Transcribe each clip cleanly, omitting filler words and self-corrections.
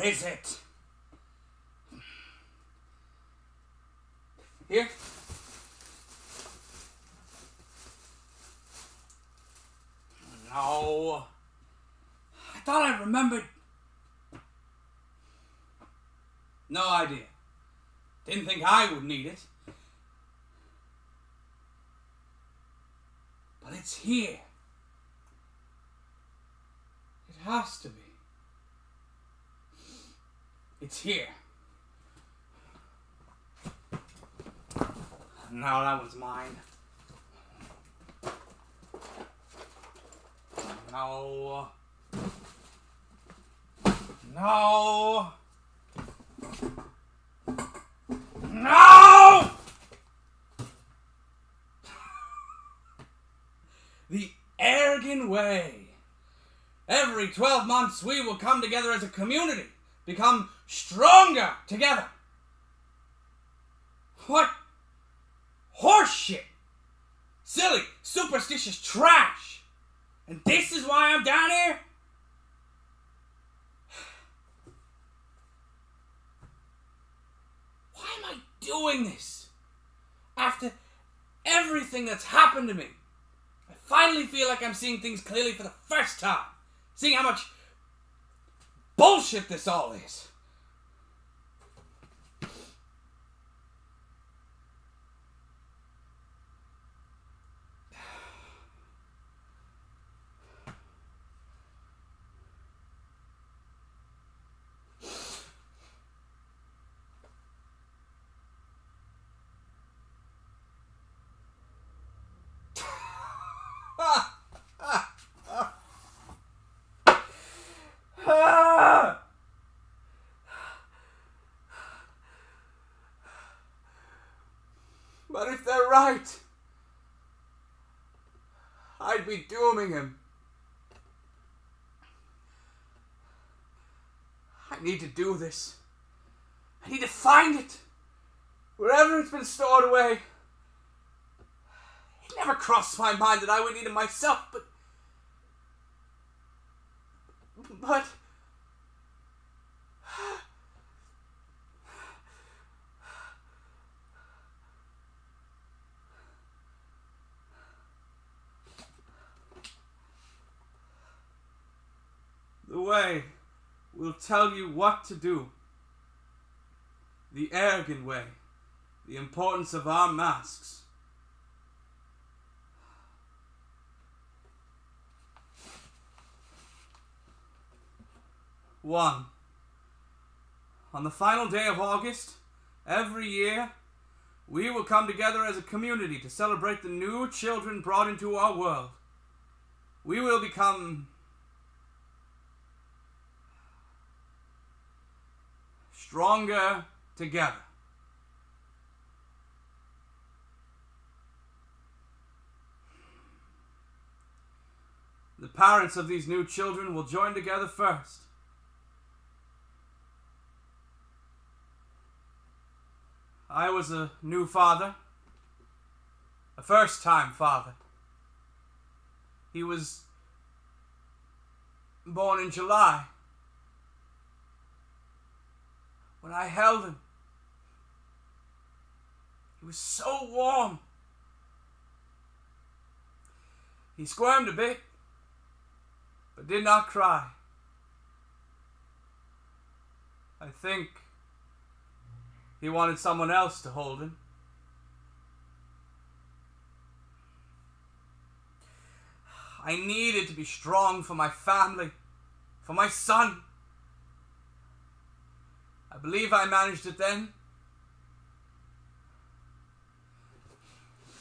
Or is it? Here? No. I thought I remembered. No idea. Didn't think I would need it. But it's here. It has to be. It's here. No, that one's mine. No. No. No! The Ergen Way. Every 12 months we will come together as a community, become stronger together. What horseshit! Silly, superstitious trash. And this is why I'm down here? Why am I doing this? After everything that's happened to me, I finally feel like I'm seeing things clearly for the first time. Seeing how much bullshit this all is. But if they're right, I'd be dooming him. I need to do this. I need to find it. Wherever it's been stored away. It never crossed my mind that I would need it myself, but the way will tell you what to do. The Ergen Way. The importance of our masks. One. On the final day of August, every year, we will come together as a community to celebrate the new children brought into our world. We will become stronger together. The parents of these new children will join together first. I was a new father, a first-time father. He was born in July. When I held him, he was so warm. He squirmed a bit, but did not cry. I think he wanted someone else to hold him. I needed to be strong for my family, for my son. I believe I managed it then.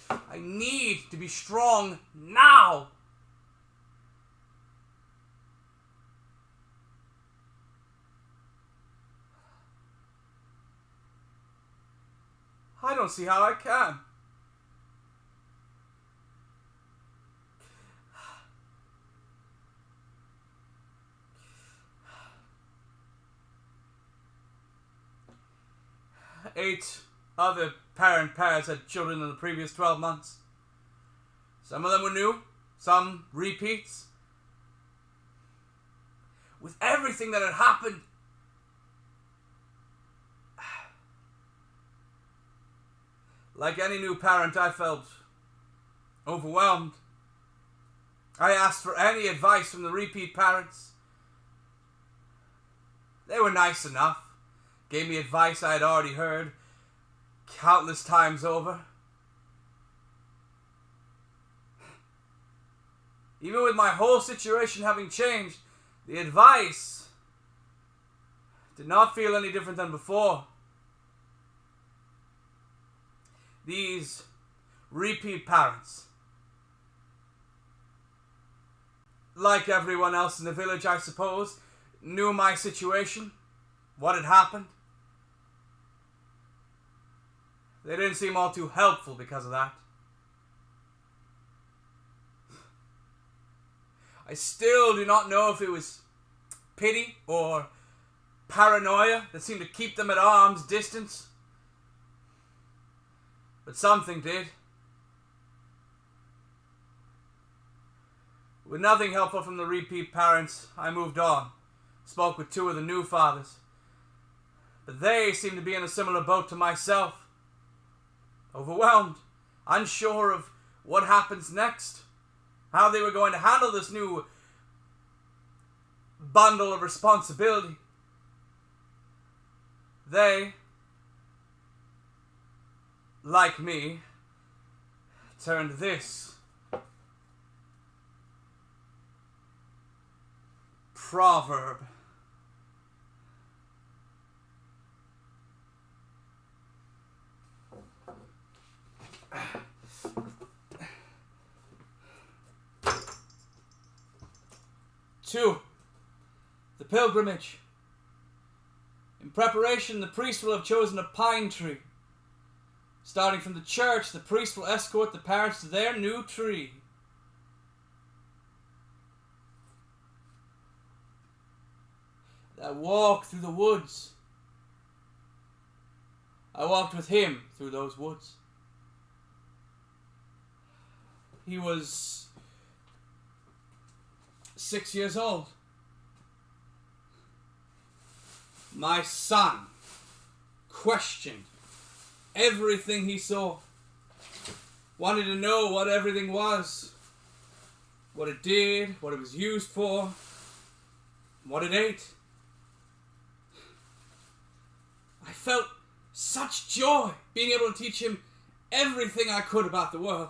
I need to be strong now. I don't see how I can. Eight other parent pairs had children in the previous 12 months. Some of them were new, some repeats. With everything that had happened, Like any new parent, I felt overwhelmed. I asked for any advice from the repeat parents. They were nice enough, gave me advice I had already heard countless times over. Even with my whole situation having changed, the advice did not feel any different than before. These repeat parents, like everyone else in the village, I suppose, knew my situation, what had happened. They didn't seem all too helpful because of that. I still do not know if it was pity or paranoia that seemed to keep them at arm's distance. But something did. With nothing helpful from the repeat parents, I moved on. Spoke with two of the new fathers. But they seemed to be in a similar boat to myself. Overwhelmed, unsure of what happens next. How they were going to handle this new bundle of responsibility. They, like me, turned this proverb. Two, the pilgrimage. In preparation, the priest will have chosen a pine tree. Starting from the church, the priest will escort the parents to their new tree. That walk through the woods. I walked with him through those woods. He was 6 years old. My son questioned everything he saw. Wanted to know what everything was. What it did, what it was used for, what it ate. I felt such joy being able to teach him everything I could about the world.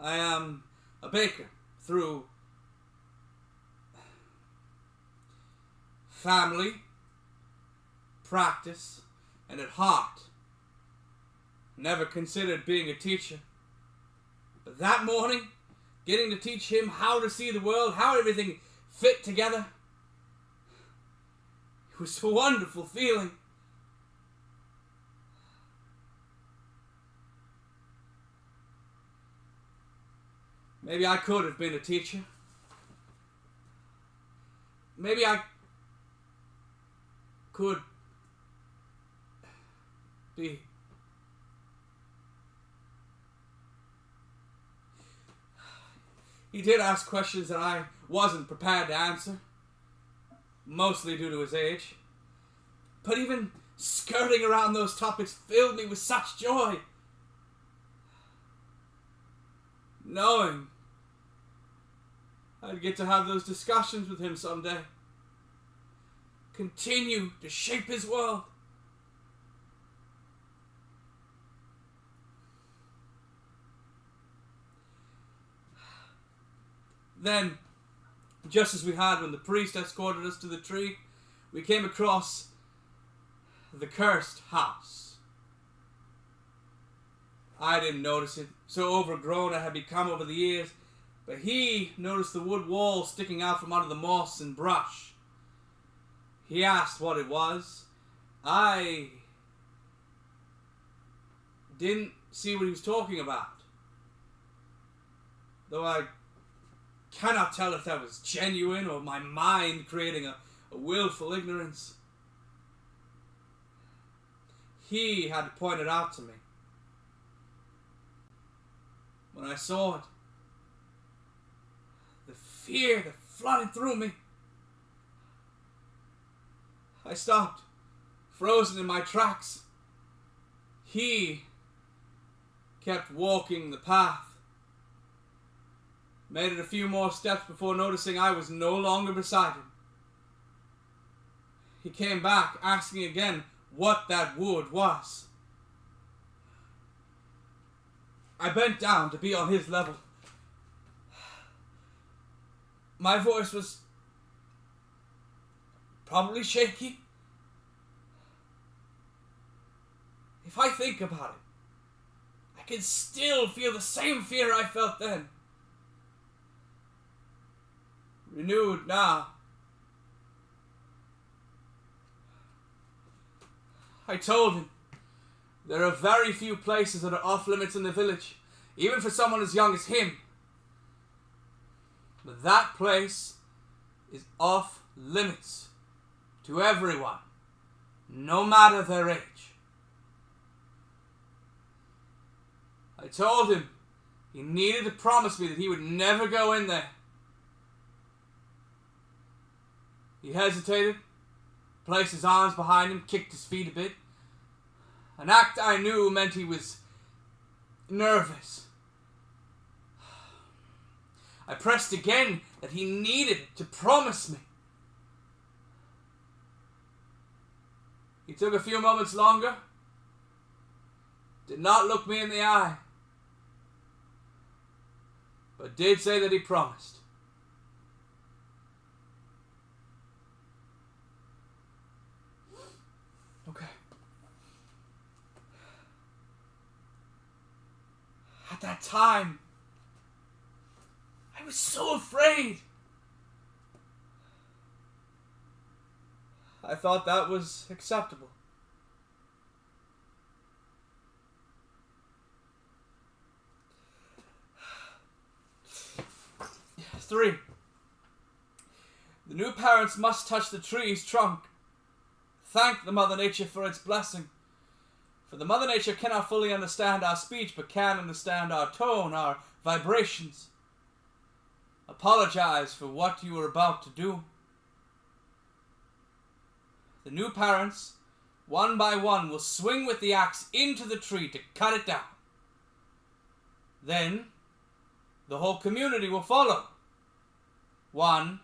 I am a baker through family, practice, and at heart. Never considered being a teacher. But that morning, getting to teach him how to see the world, how everything fit together, it was a wonderful feeling. Maybe I could have been a teacher. Maybe I could be. He did ask questions that I wasn't prepared to answer, mostly due to his age. But even skirting around those topics filled me with such joy. Knowing I'd get to have those discussions with him someday. Continue to shape his world. Then, just as we had when the priest escorted us to the tree, we came across the cursed house. I didn't notice it, so overgrown I had become over the years, but he noticed the wood wall sticking out from under the moss and brush. He asked what it was. I didn't see what he was talking about, though I cannot tell if that was genuine or my mind creating a willful ignorance. He had to point it out to me. When I saw it, the fear that flooded through me, I stopped, frozen in my tracks. He kept walking the path. Made it a few more steps before noticing I was no longer beside him. He came back, asking again what that wood was. I bent down to be on his level. My voice was probably shaky. If I think about it, I can still feel the same fear I felt then. Renewed now. I told him there are very few places that are off limits in the village, even for someone as young as him. But that place is off limits to everyone, no matter their age. I told him he needed to promise me that he would never go in there. He hesitated, placed his arms behind him, kicked his feet a bit. An act I knew meant he was nervous. I pressed again that he needed to promise me. He took a few moments longer, did not look me in the eye, but did say that he promised. Okay. At that time, I was so afraid. I thought that was acceptable. Three. The new parents must touch the tree's trunk. Thank the Mother Nature for its blessing. For the Mother Nature cannot fully understand our speech, but can understand our tone, our vibrations. Apologize for what you are about to do. The new parents, one by one, will swing with the axe into the tree to cut it down. Then, the whole community will follow, one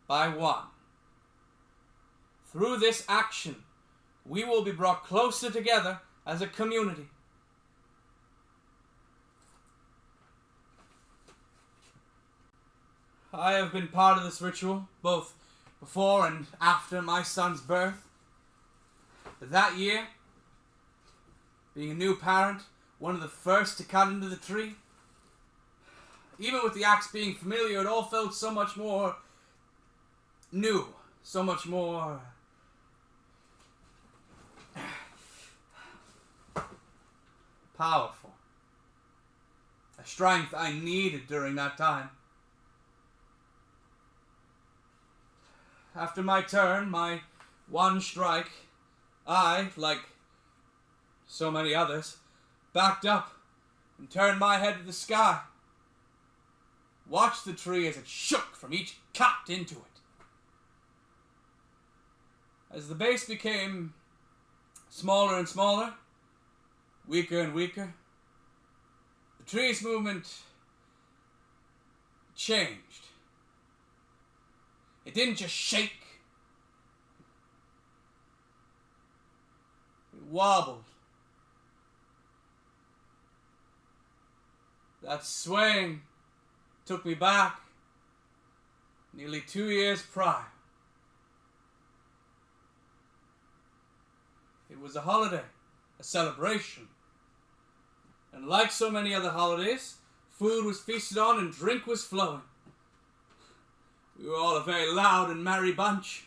by one. Through this action, we will be brought closer together as a community. I have been part of this ritual, both before and after my son's birth. But that year, being a new parent, one of the first to cut into the tree, even with the axe being familiar, it all felt so much more new, so much more powerful. A strength I needed during that time. After my turn, my one strike, I, like so many others, backed up and turned my head to the sky. Watched the tree as it shook from each cut into it. As the base became smaller and smaller, weaker and weaker, the tree's movement changed. It didn't just shake. It wobbled. That swaying took me back nearly 2 years prior. It was a holiday, a celebration. And like so many other holidays, food was feasted on and drink was flowing. We were all a very loud and merry bunch.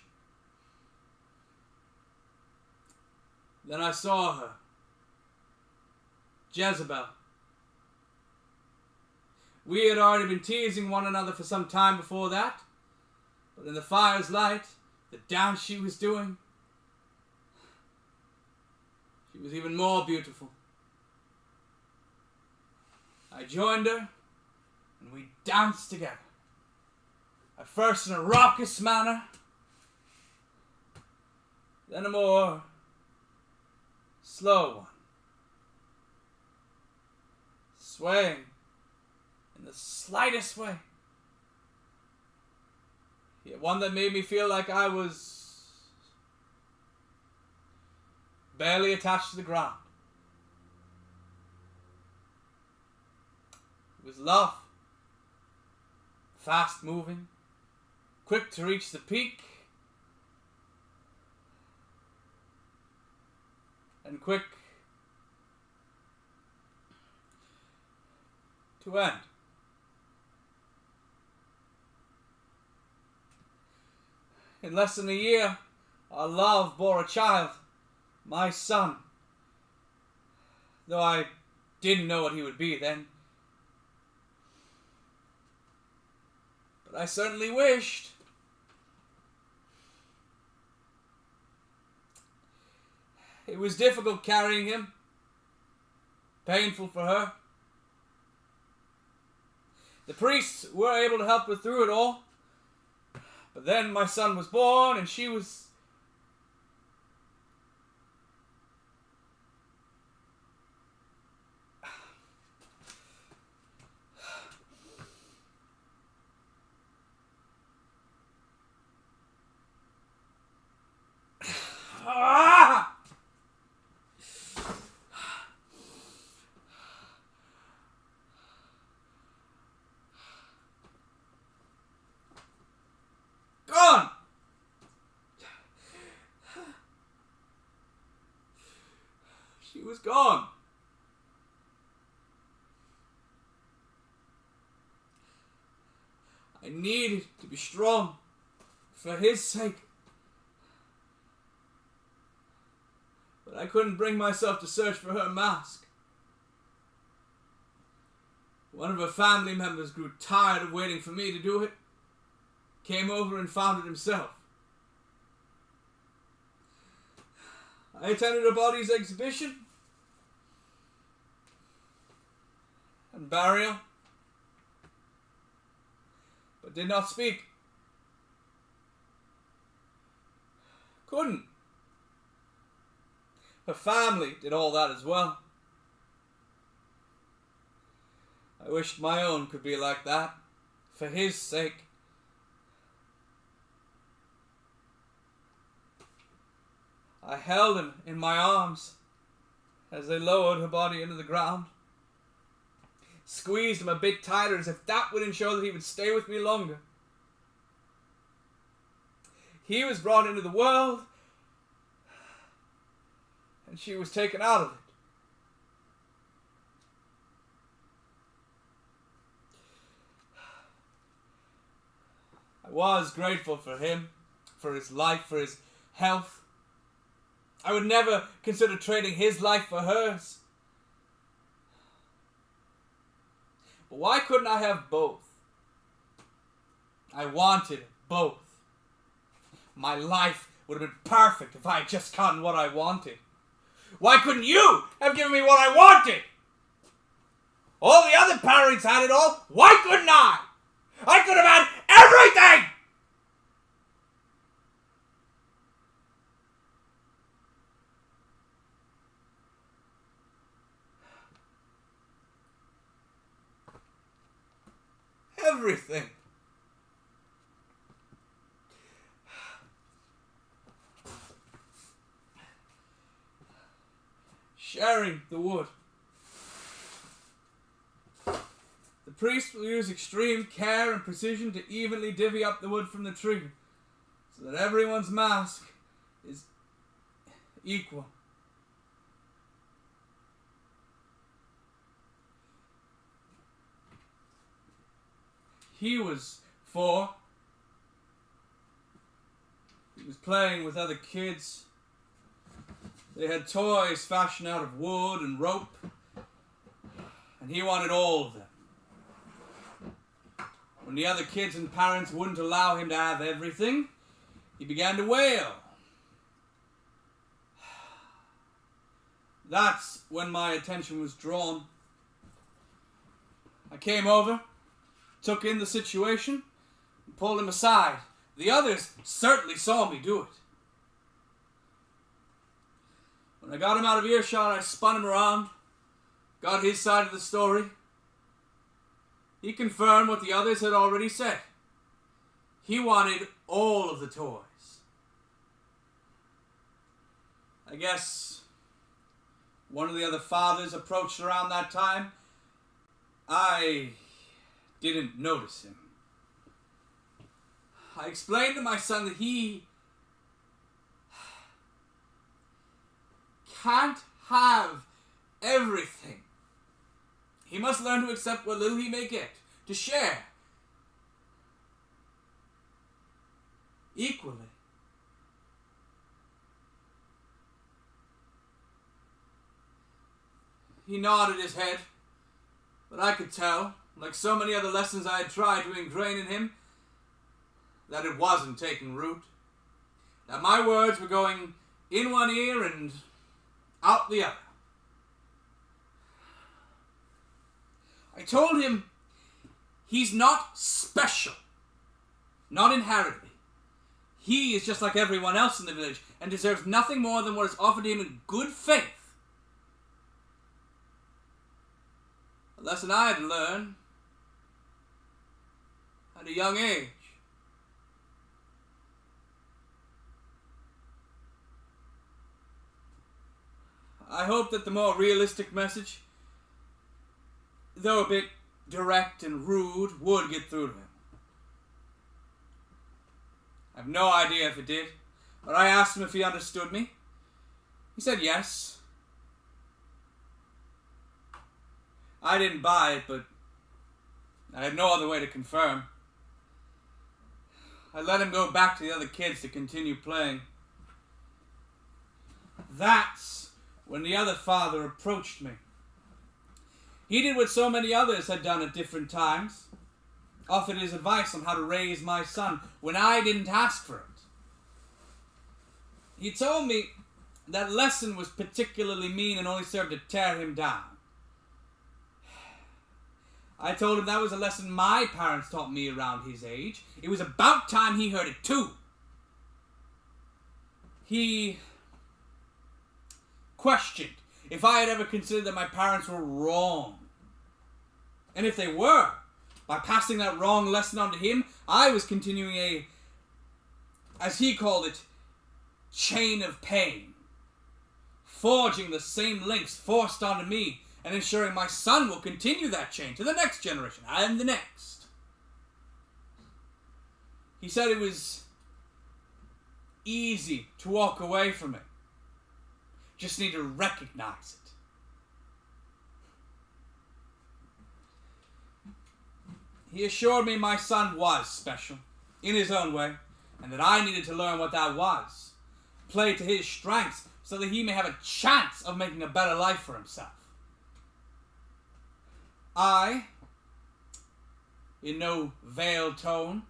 Then I saw her, Jezebel. We had already been teasing one another for some time before that, but in the fire's light, the dance she was doing, she was even more beautiful. I joined her, and we danced together. At first in a raucous manner, then a more slow one. swaying in the slightest way. Yet one that made me feel like I was barely attached to the ground. It was love. Fast moving, quick to reach the peak, and quick to end. In less than a year, our love bore a child, my son. Though I didn't know what he would be then. But I certainly wished. It was difficult carrying him. Painful for her. The priests were able to help her through it all. But then my son was born and she was... Gone! She was gone. I needed to be strong for his sake. But I couldn't bring myself to search for her mask. One of her family members grew tired of waiting for me to do it. Came over and found it himself. I attended her body's exhibition and burial, but did not speak. Couldn't. Her family did all that as well. I wished my own could be like that, for his sake. I held him in my arms as they lowered her body into the ground. Squeezed him a bit tighter as if that would ensure that he would stay with me longer. He was brought into the world and she was taken out of it. I was grateful for him, for his life, for his health. I would never consider trading his life for hers. But why couldn't I have both? I wanted both. My life would have been perfect if I had just gotten what I wanted. Why couldn't you have given me what I wanted? All the other parents had it all. Why couldn't I? I could have had everything! Everything. Sharing the wood. The priest will use extreme care and precision to evenly divvy up the wood from the tree, so that everyone's mask is equal. He was 4. He was playing with other kids. They had toys fashioned out of wood and rope, and he wanted all of them. When the other kids and parents wouldn't allow him to have everything, he began to wail. That's when my attention was drawn. I came over, took in the situation, and pulled him aside. The others certainly saw me do it. When I got him out of earshot, I spun him around, got his side of the story, He confirmed what the others had already said. He wanted all of the toys. I guess one of the other fathers approached around that time. I didn't notice him. I explained to my son that he can't have everything. He must learn to accept what little he may get, to share equally. He nodded his head, but I could tell, like so many other lessons I had tried to ingrain in him, that it wasn't taking root. That my words were going in one ear and out the other. I told him he's not special, not inherently. He is just like everyone else in the village and deserves nothing more than what is offered him in good faith. A lesson I had learned at a young age. I hope that the more realistic message, though a bit direct and rude, would get through to him. I have no idea if it did, but I asked him if he understood me. He said yes. I didn't buy it, but I had no other way to confirm. I let him go back to the other kids to continue playing. That's when the other father approached me. He did what so many others had done at different times, offered his advice on how to raise my son when I didn't ask for it. He told me that lesson was particularly mean and only served to tear him down. I told him that was a lesson my parents taught me around his age. It was about time he heard it too. He questioned if I had ever considered that my parents were wrong. And if they were, by passing that wrong lesson on to him, I was continuing a, as he called it, chain of pain. Forging the same links forced onto me and ensuring my son will continue that chain to the next generation and the next. He said it was easy to walk away from it. Just need to recognize it. He assured me my son was special, in his own way, and that I needed to learn what that was. Play to his strengths so that he may have a chance of making a better life for himself. I, in no veiled tone,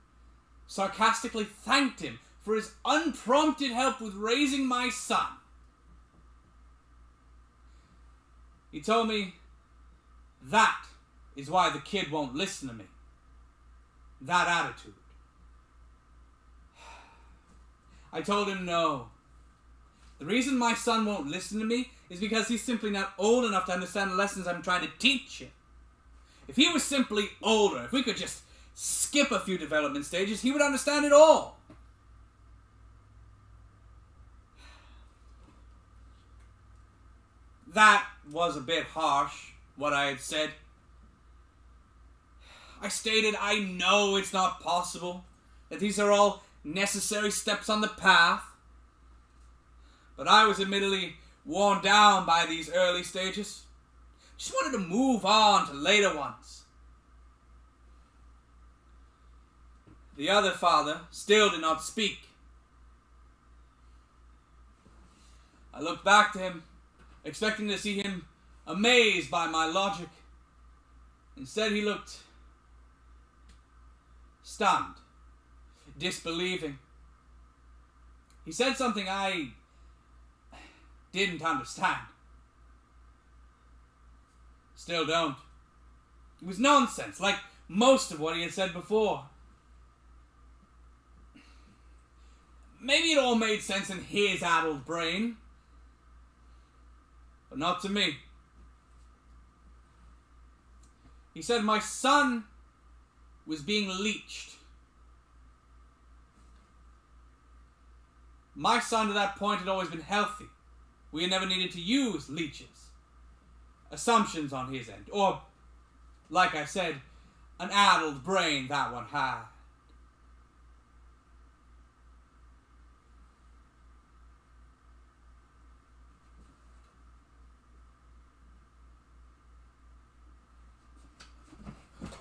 sarcastically thanked him for his unprompted help with raising my son. He told me that is why the kid won't listen to me. That attitude. I told him no. The reason my son won't listen to me is because he's simply not old enough to understand the lessons I'm trying to teach him. If he was simply older, if we could just skip a few development stages, he would understand it all. That was a bit harsh, what I had said. I stated I know it's not possible, that these are all necessary steps on the path. But I was admittedly worn down by these early stages. Just wanted to move on to later ones. The other father still did not speak. I looked back to him, expecting to see him amazed by my logic. Instead, he looked stunned, disbelieving. He said something I didn't understand. Still don't. It was nonsense, like most of what he had said before. Maybe it all made sense in his addled brain, but not to me. He said my son was being leeched. My son to that point had always been healthy. We had never needed to use leeches. Assumptions on his end. Or, like I said, an addled brain that one had.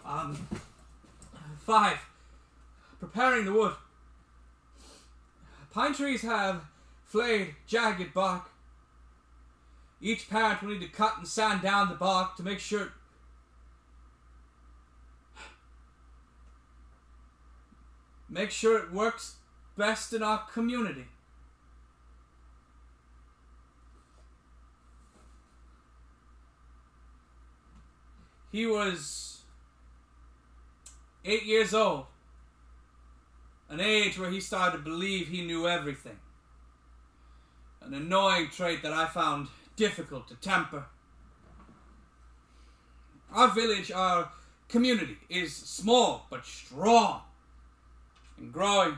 Um, 5. Preparing the wood. Pine trees have flayed, jagged bark. Each parent will need to cut and sand down the bark to make sure it works best in our community. He was 8 years old, an age where he started to believe he knew everything. An annoying trait that I found difficult to temper. Our village, our community, is small but strong and growing.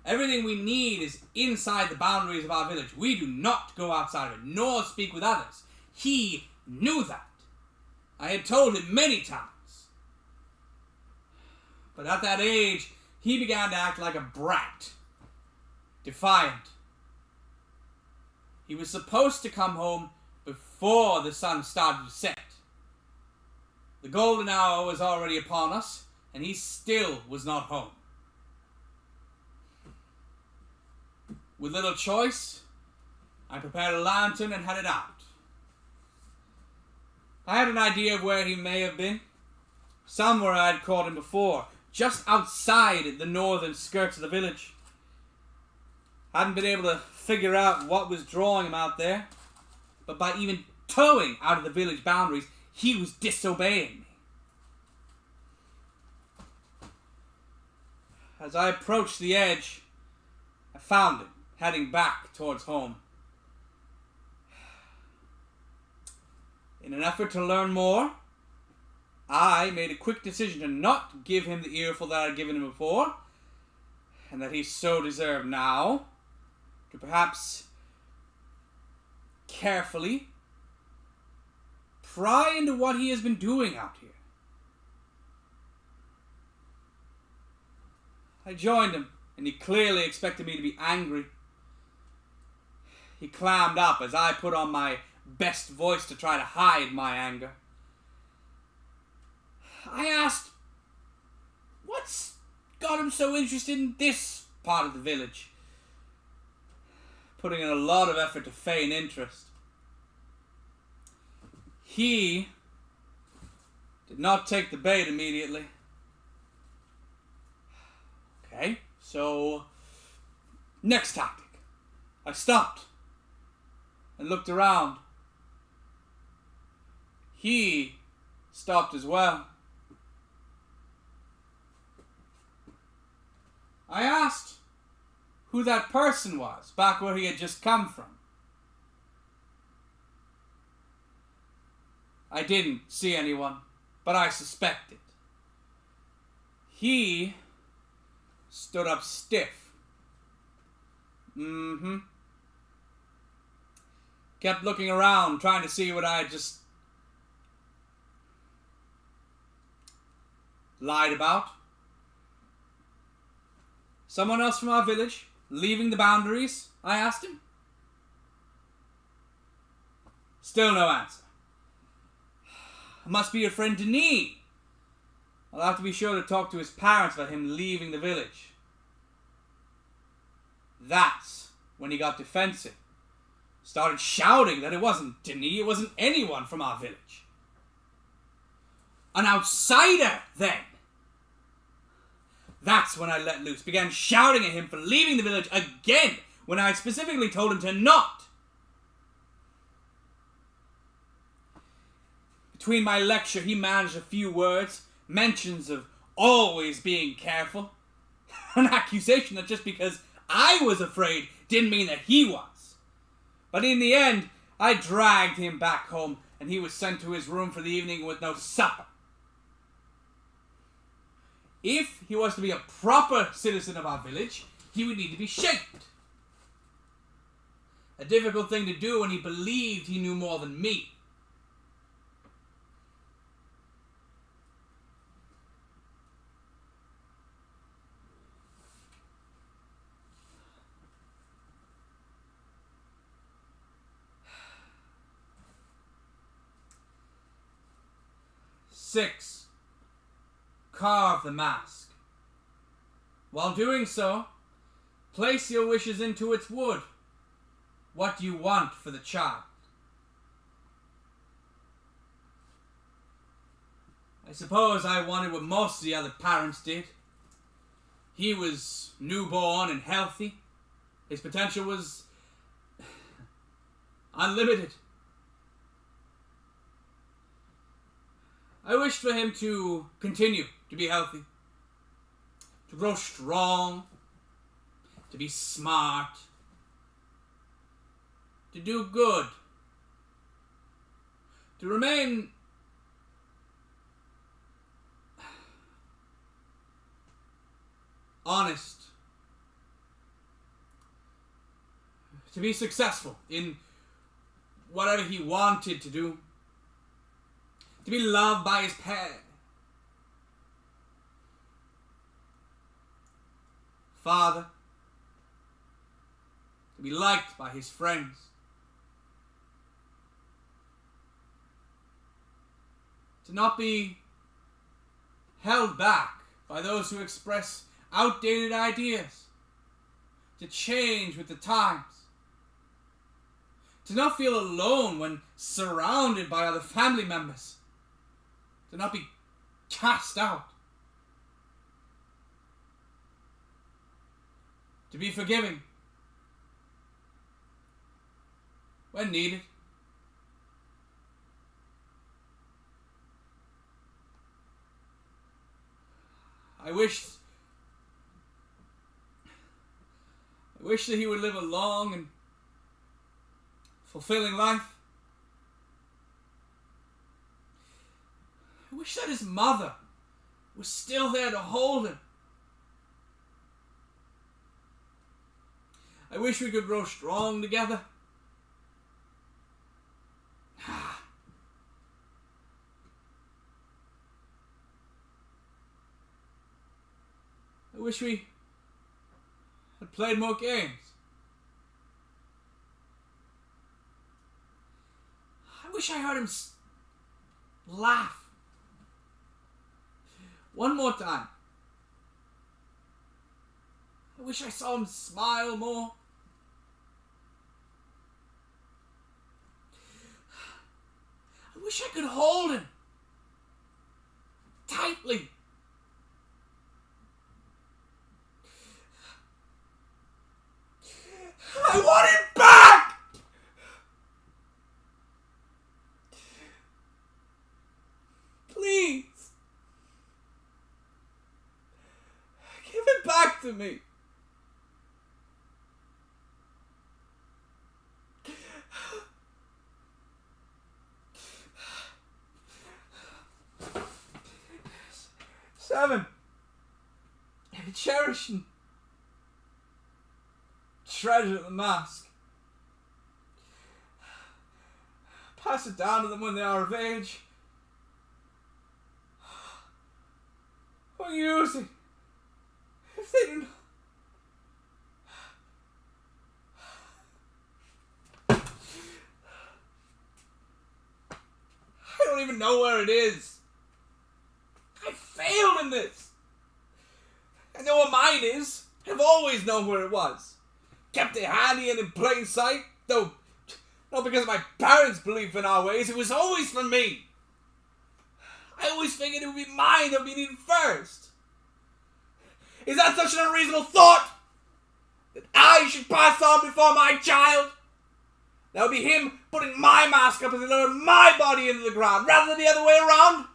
Everything we need is inside the boundaries of our village. We do not go outside of it, nor speak with others. He knew that. I had told him many times. But at that age, he began to act like a brat, defiant. He was supposed to come home before the sun started to set. The golden hour was already upon us, and he still was not home. With little choice, I prepared a lantern and headed out. I had an idea of where he may have been. Somewhere I had caught him before, just outside the northern skirts of the village. Hadn't been able to figure out what was drawing him out there, but by even towing out of the village boundaries, he was disobeying me. As I approached the edge, I found him, heading back towards home. In an effort to learn more, I made a quick decision to not give him the earful that I had given him before, and that he so deserved now, to perhaps carefully pry into what he has been doing out here. I joined him, and he clearly expected me to be angry. He clammed up as I put on my best voice to try to hide my anger. I asked, what's got him so interested in this part of the village? Putting in a lot of effort to feign interest. He did not take the bait immediately. Okay, so next tactic. I stopped and looked around. He stopped as well. I asked who that person was back where he had just come from. I didn't see anyone, but I suspected. He stood up stiff. Kept looking around, trying to see what I had just lied about. Someone else from our village, leaving the boundaries? I asked him. Still no answer. It must be your friend Denis. I'll have to be sure to talk to his parents about him leaving the village. That's when he got defensive. Started shouting that it wasn't Denis, it wasn't anyone from our village. An outsider, then. That's when I let loose, began shouting at him for leaving the village again, when I had specifically told him to not. Between my lecture, he managed a few words, mentions of always being careful, an accusation that just because I was afraid didn't mean that he was. But in the end, I dragged him back home, and he was sent to his room for the evening with no supper. If he was to be a proper citizen of our village, he would need to be shaped. A difficult thing to do when he believed he knew more than me. Six, carve the mask. While doing so, place your wishes into its wood. What do you want for the child? I suppose I wanted what most of the other parents did. He was newborn and healthy. His potential was unlimited. I wished for him to continue to be healthy, to grow strong, to be smart, to do good, to remain honest, to be successful in whatever he wanted to do, to be loved by his father, to be liked by his friends, to not be held back by those who express outdated ideas, to change with the times, to not feel alone when surrounded by other family members, to not be cast out, to be forgiving when needed. I wish that he would live a long and fulfilling life. I wish that his mother was still there to hold him. I wish we could grow strong together. I wish we had played more games. I wish I heard him laugh. One more time. I wish I saw him smile more. I wish I could hold him tightly. I want it back! Please. Give it back to me. Seven. Cherish and treasure the mask. Pass it down to them when they are of age. Or use it if they do not. I don't even know where it is. I failed in this. I know where mine is. I've always known where it was. Kept it handy and in plain sight, though not because of my parents' belief in our ways, it was always for me. I always figured it would be mine that would be needed first. Is that such an unreasonable thought? That I should pass on before my child? That would be him putting my mask up and lowering my body into the ground, rather than the other way around?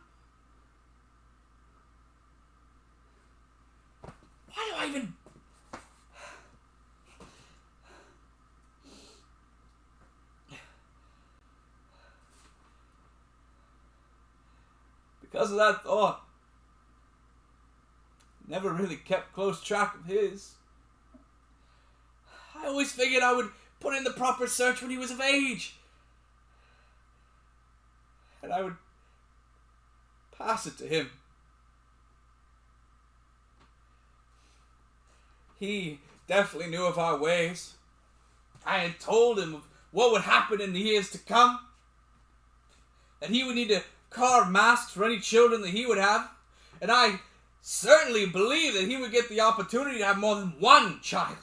Why do I even... Because of that thought, never really kept close track of his. I always figured I would put in the proper search when he was of age. And I would pass it to him. He definitely knew of our ways. I had told him of what would happen in the years to come. That he would need to carve masks for any children that he would have. And I certainly believed that he would get the opportunity to have more than one child.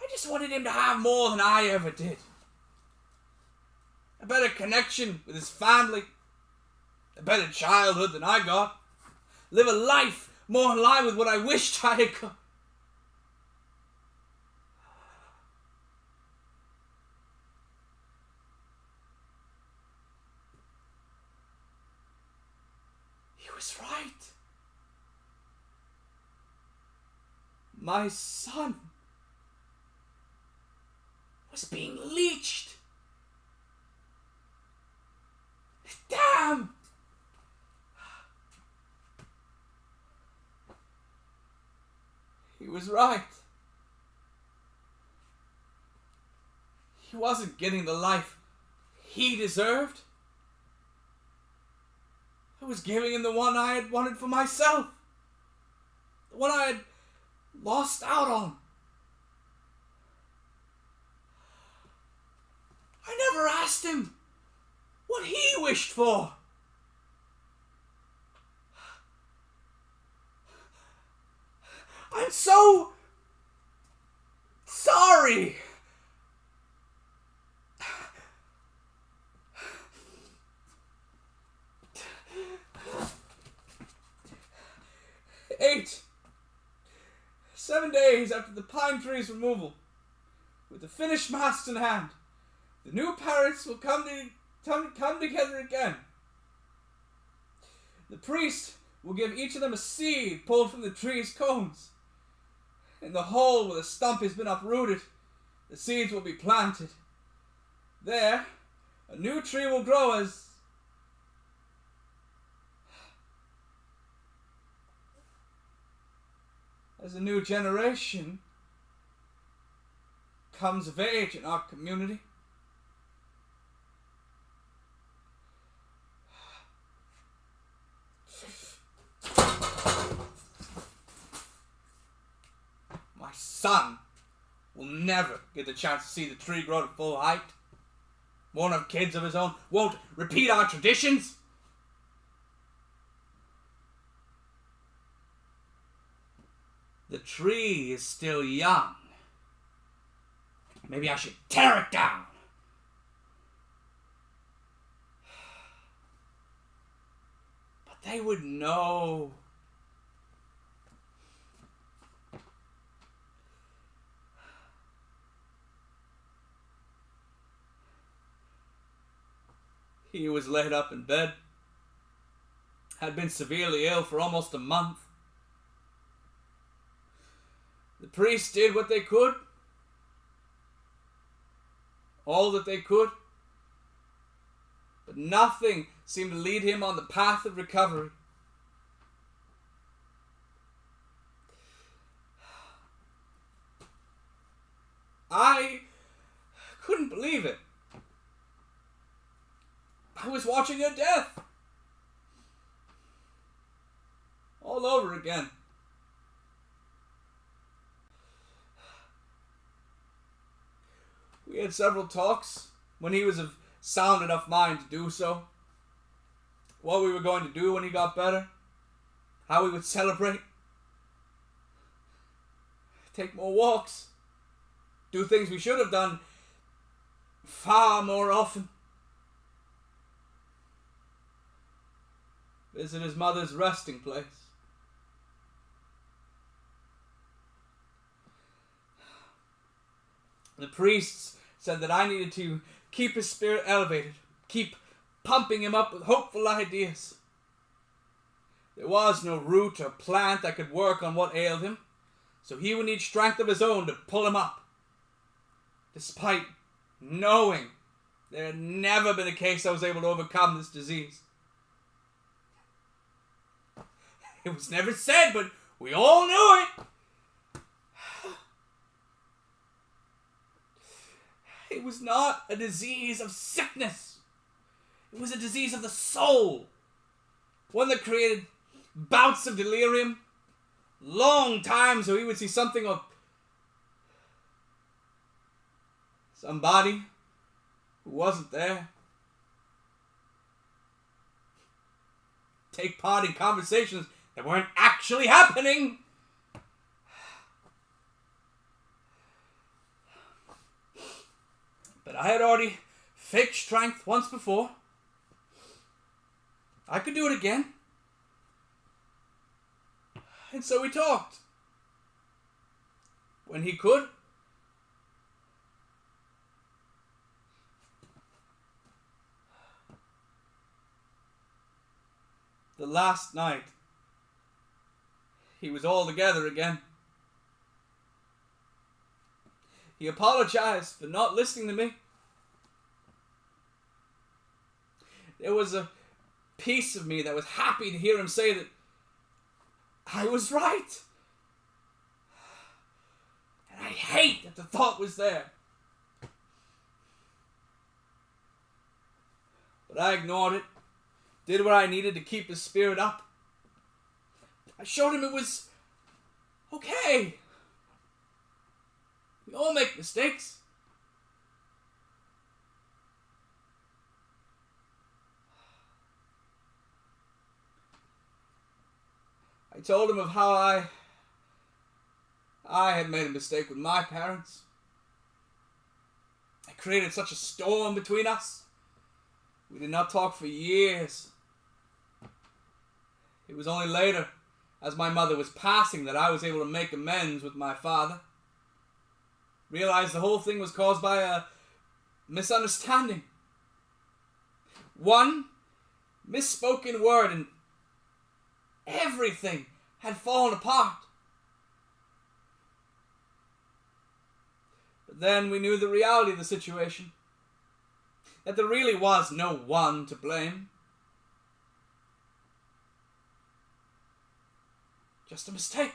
I just wanted him to have more than I ever did. A better connection with his family. A better childhood than I got. Live a life more in line with what I wished I had got. He was right. My son was being leached. Damn! He was right. He wasn't getting the life he deserved. I was giving him the one I had wanted for myself. The one I had lost out on. I never asked him what he wished for. I'm so sorry. Eight. 7 days after the pine tree's removal, with the finished masks in hand, the new parents will come together again. The priest will give each of them a seed pulled from the tree's cones. In the hole where the stump has been uprooted, the seeds will be planted. There, a new tree will grow as a new generation comes of age in our community. My son will never get the chance to see the tree grow to full height. Won't have kids of his own. Won't repeat our traditions. The tree is still young. Maybe I should tear it down. But they would know. He was laid up in bed. Had been severely ill for almost a month. The priests did what they could. All that they could. But nothing seemed to lead him on the path of recovery. I couldn't believe it. I was watching her death. All over again. We had several talks when he was of sound enough mind to do so. What we were going to do when he got better. How we would celebrate. Take more walks. Do things we should have done far more often. Visit his mother's resting place. The priests said that I needed to keep his spirit elevated, keep pumping him up with hopeful ideas. There was no root or plant that could work on what ailed him, so he would need strength of his own to pull him up. Despite knowing there had never been a case I was able to overcome this disease. It was never said, but we all knew it. It was not a disease of sickness. It was a disease of the soul. One that created bouts of delirium. Long times where he would see something of somebody who wasn't there. Take part in conversations that weren't actually happening. But I had already faked strength once before. I could do it again. And so we talked. When he could. The last night, he was all together again. He apologized for not listening to me. There was a piece of me that was happy to hear him say that I was right. And I hate that the thought was there. But I ignored it. Did what I needed to keep his spirit up. I showed him it was okay. We all make mistakes. I told him of how I had made a mistake with my parents. I created such a storm between us. We did not talk for years. It was only later, as my mother was passing, that I was able to make amends with my father. Realized the whole thing was caused by a misunderstanding. One misspoken word and everything had fallen apart. But then we knew the reality of the situation. That there really was no one to blame. Just a mistake.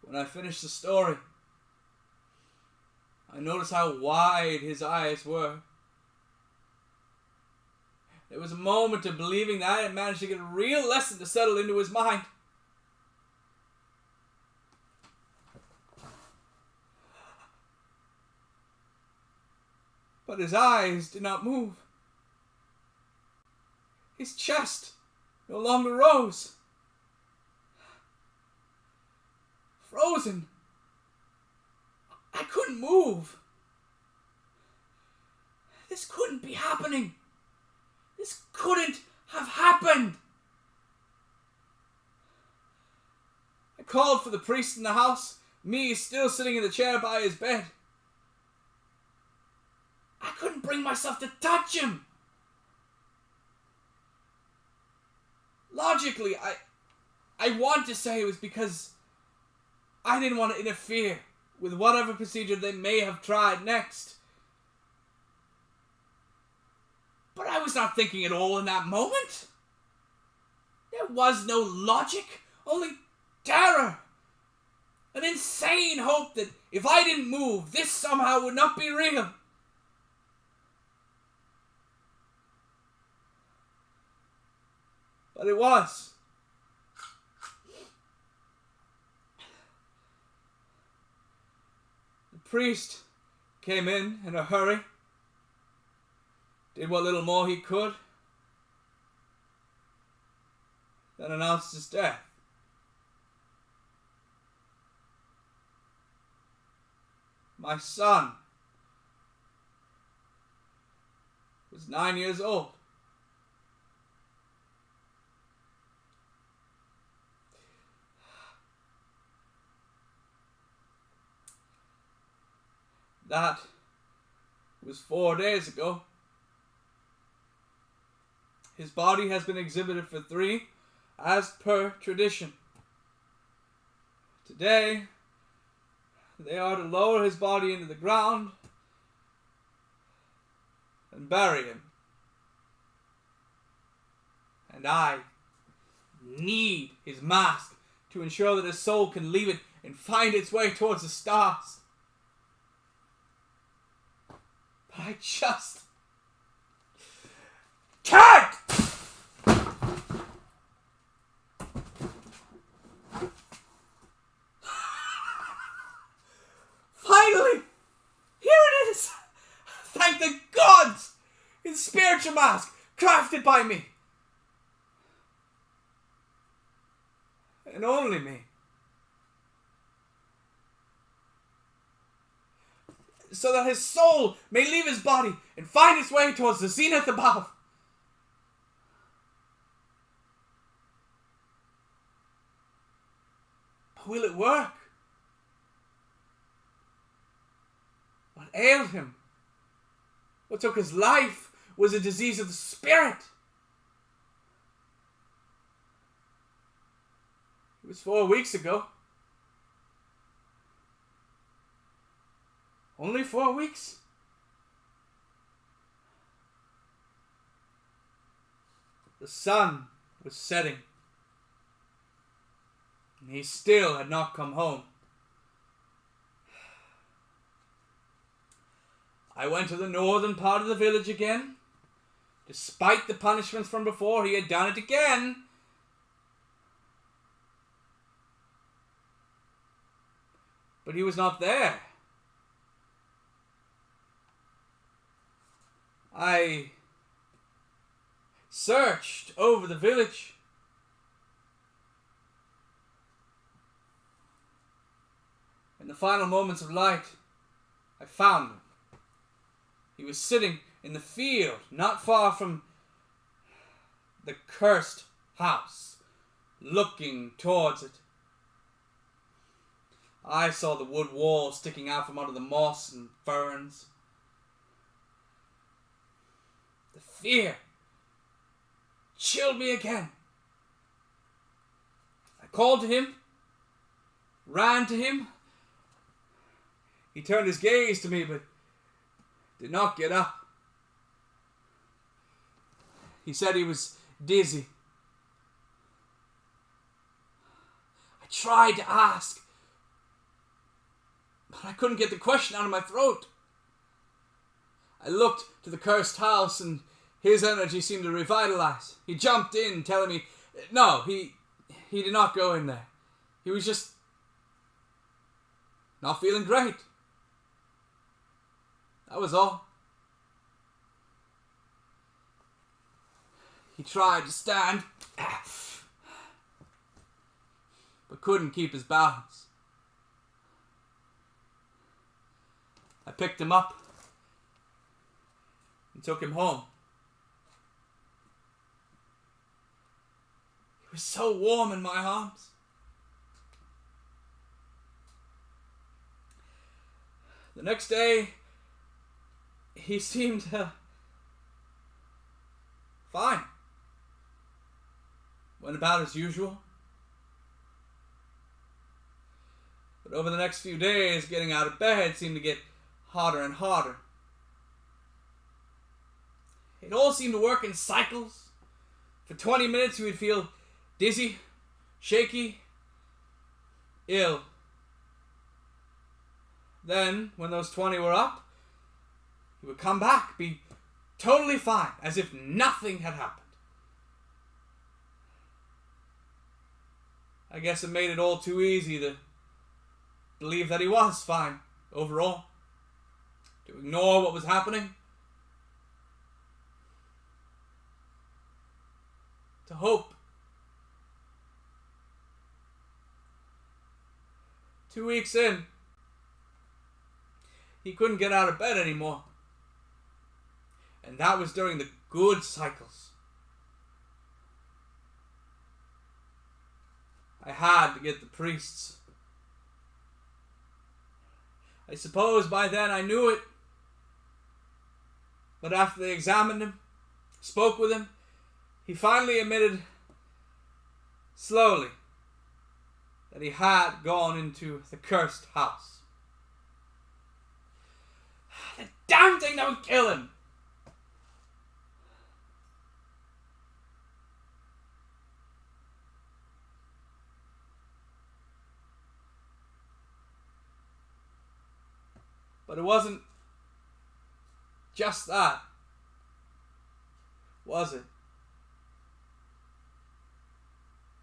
When I finished the story, I noticed how wide his eyes were. There was a moment of believing that I had managed to get a real lesson to settle into his mind. But his eyes did not move. His chest no longer rose. Frozen. I couldn't move. This couldn't be happening. This couldn't have happened. I called for the priest in the house, me still sitting in the chair by his bed. I couldn't bring myself to touch him. Logically, I want to say it was because I didn't want to interfere with whatever procedure they may have tried next. But I was not thinking at all in that moment. There was no logic, only terror. An insane hope that if I didn't move, this somehow would not be real. But it was. The priest came in a hurry, did what little more he could, then announced his death. My son was 9 years old. That was 4 days ago. His body has been exhibited for 3, as per tradition. Today, they are to lower his body into the ground and bury him. And I need his mask to ensure that his soul can leave it and find its way towards the stars. But I just can't! Finally! Here it is! Thank the gods! His spiritual mask, crafted by me. And only me. So that his soul may leave his body and find its way towards the zenith above. But will it work? What ailed him? What took his life was a disease of the spirit. It was 4 weeks ago. Only 4 weeks? The sun was setting, and he still had not come home. I went to the northern part of the village again. Despite the punishments from before, he had done it again. But he was not there. I searched over the village. In the final moments of light, I found him. He was sitting in the field, not far from the cursed house, looking towards it. I saw the wood wall sticking out from under the moss and ferns. The fear chilled me again. I called to him, ran to him. He turned his gaze to me, but did not get up. He said he was dizzy. I tried to ask, but I couldn't get the question out of my throat. I looked to the cursed house and his energy seemed to revitalize. He jumped in, telling me, no, he did not go in there. He was just not feeling great. That was all. He tried to stand, but couldn't keep his balance. I picked him up and took him home. He was so warm in my arms. The next day, he seemed fine. Went about as usual. But over the next few days, getting out of bed seemed to get harder and harder. It all seemed to work in cycles. For 20 minutes he would feel dizzy, shaky, ill. Then, when those 20 were up, he would come back, be totally fine, as if nothing had happened. I guess it made it all too easy to believe that he was fine, overall. To ignore what was happening. To hope. 2 weeks in, he couldn't get out of bed anymore. And that was during the good cycles. I had to get the priests. I suppose by then I knew it. But after they examined him, spoke with him, he finally admitted, slowly, that he had gone into the cursed house. The damn thing that would kill him! But it wasn't just that, was it?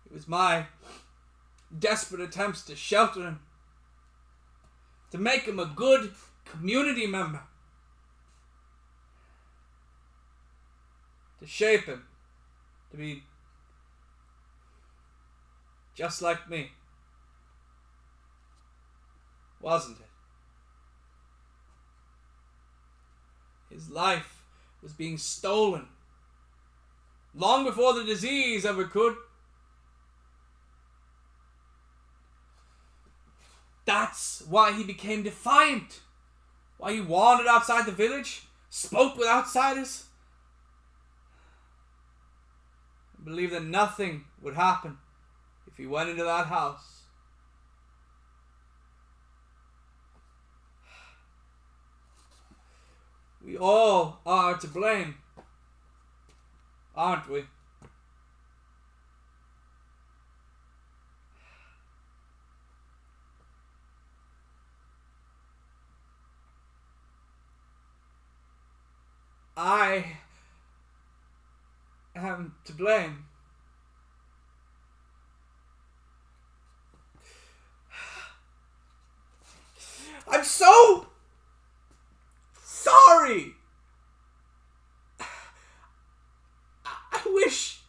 It was my desperate attempts to shelter him, to make him a good community member, to shape him to be just like me, wasn't it? His life was being stolen long before the disease ever could. That's why he became defiant. Why he wandered outside the village, spoke with outsiders, and believed that nothing would happen if he went into that house. We all are to blame, aren't we? I am to blame. I'm so sorry. I wish